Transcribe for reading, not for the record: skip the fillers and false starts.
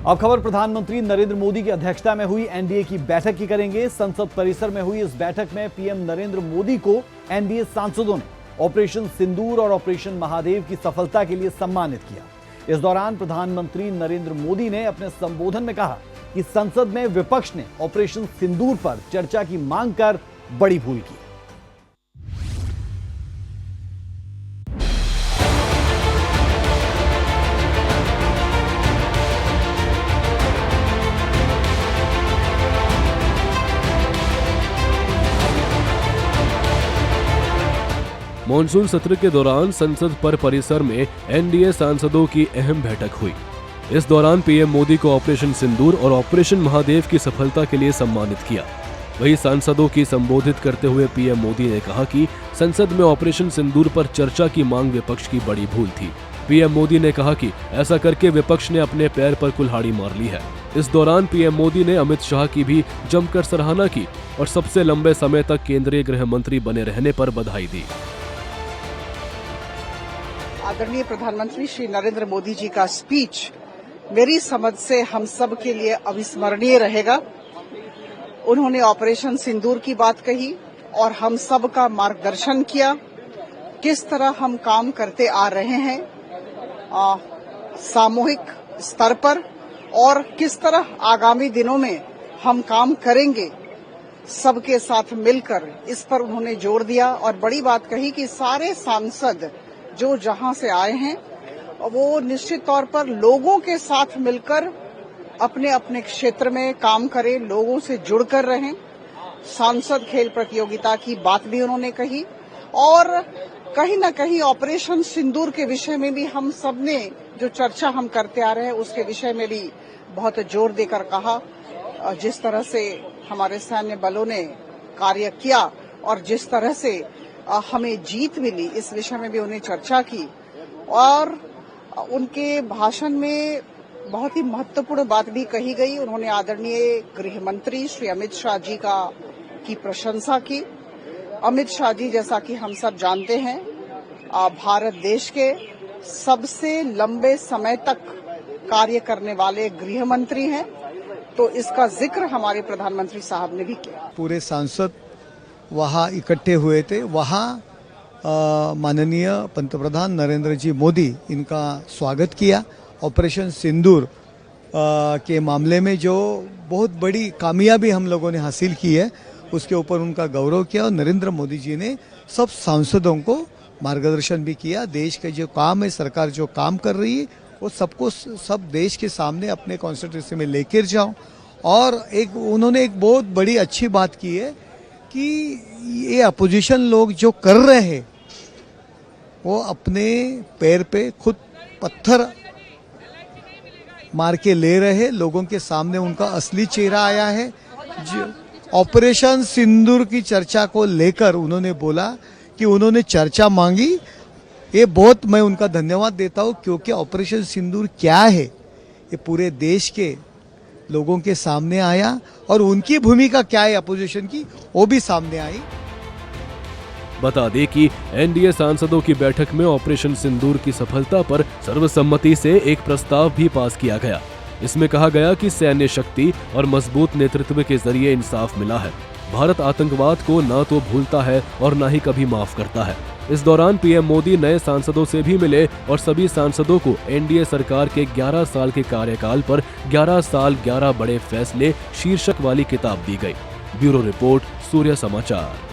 अब खबर प्रधानमंत्री नरेंद्र मोदी की अध्यक्षता में हुई एनडीए की बैठक की करेंगे। संसद परिसर में हुई इस बैठक में पीएम नरेंद्र मोदी को एनडीए सांसदों ने ऑपरेशन सिंदूर और ऑपरेशन महादेव की सफलता के लिए सम्मानित किया। इस दौरान प्रधानमंत्री नरेंद्र मोदी ने अपने संबोधन में कहा कि संसद में विपक्ष ने ऑपरेशन सिंदूर पर चर्चा की मांग कर बड़ी भूल की। मॉनसून सत्र के दौरान संसद परिसर में एनडीए सांसदों की अहम बैठक हुई। इस दौरान पीएम मोदी को ऑपरेशन सिंदूर और ऑपरेशन महादेव की सफलता के लिए सम्मानित किया। वहीं सांसदों की संबोधित करते हुए पीएम मोदी ने कहा कि संसद में ऑपरेशन सिंदूर पर चर्चा की मांग विपक्ष की बड़ी भूल थी। पीएम मोदी ने कहा कि ऐसा करके विपक्ष ने अपने पैर पर कुल्हाड़ी मार ली है। इस दौरान पीएम मोदी ने अमित शाह की भी जमकर सराहना की और सबसे लंबे समय तक केंद्रीय गृह मंत्री बने रहने पर बधाई दी। आदरणीय प्रधानमंत्री श्री नरेंद्र मोदी जी का स्पीच मेरी समझ से हम सब के लिए अविस्मरणीय रहेगा। उन्होंने ऑपरेशन सिंदूर की बात कही और हम सब का मार्गदर्शन किया, किस तरह हम काम करते आ रहे हैं सामूहिक स्तर पर और किस तरह आगामी दिनों में हम काम करेंगे सबके साथ मिलकर, इस पर उन्होंने जोर दिया। और बड़ी बात कही कि सारे सांसद जो जहां से आए हैं वो निश्चित तौर पर लोगों के साथ मिलकर अपने अपने क्षेत्र में काम करें, लोगों से जुड़कर रहें। सांसद खेल प्रतियोगिता की बात भी उन्होंने कही और कहीं न कहीं ऑपरेशन सिंदूर के विषय में भी हम सब ने जो चर्चा हम करते आ रहे हैं उसके विषय में भी बहुत जोर देकर कहा। जिस तरह से हमारे सैन्य बलों ने कार्य किया और जिस तरह से हमें जीत मिली, इस विषय में भी उन्हें चर्चा की। और उनके भाषण में बहुत ही महत्वपूर्ण बात भी कही गई। उन्होंने आदरणीय गृह मंत्री श्री अमित शाह जी की प्रशंसा की। अमित शाह जी, जैसा कि हम सब जानते हैं, भारत देश के सबसे लंबे समय तक कार्य करने वाले गृह मंत्री हैं, तो इसका जिक्र हमारे प्रधानमंत्री साहब ने भी किया। पूरे सांसद वहाँ इकट्ठे हुए थे। वहाँ माननीय पंतप्रधान नरेंद्र जी मोदी इनका स्वागत किया। ऑपरेशन सिंदूर के मामले में जो बहुत बड़ी कामयाबी हम लोगों ने हासिल की है उसके ऊपर उनका गौरव किया और नरेंद्र मोदी जी ने सब सांसदों को मार्गदर्शन भी किया। देश के जो काम है, सरकार जो काम कर रही है वो सबको सब देश के सामने अपने कॉन्स्टिट्यूंसी में लेकर जाओ। और उन्होंने एक बहुत बड़ी अच्छी बात की है कि ये अपोजिशन लोग जो कर रहे हैं वो अपने पैर पे खुद पत्थर मार के ले रहे हैं। लोगों के सामने उनका असली चेहरा आया है। ऑपरेशन सिंदूर की चर्चा को लेकर उन्होंने बोला कि उन्होंने चर्चा मांगी। ये बहुत मैं उनका धन्यवाद देता हूँ, क्योंकि ऑपरेशन सिंदूर क्या है ये पूरे देश के लोगों के सामने आया और उनकी भूमिका क्या है अपोजिशन की वो भी सामने आई। बता दें कि एनडीए सांसदों की बैठक में ऑपरेशन सिंदूर की सफलता पर सर्वसम्मति से एक प्रस्ताव भी पास किया गया। इसमें कहा गया कि सैन्य शक्ति और मजबूत नेतृत्व के जरिए इंसाफ मिला है। भारत आतंकवाद को न तो भूलता है और न ही कभी माफ करता है। इस दौरान पीएम मोदी नए सांसदों से भी मिले और सभी सांसदों को एनडीए सरकार के 11 साल के कार्यकाल पर 11 साल 11 बड़े फैसले शीर्षक वाली किताब दी गई। ब्यूरो रिपोर्ट, सूर्य समाचार।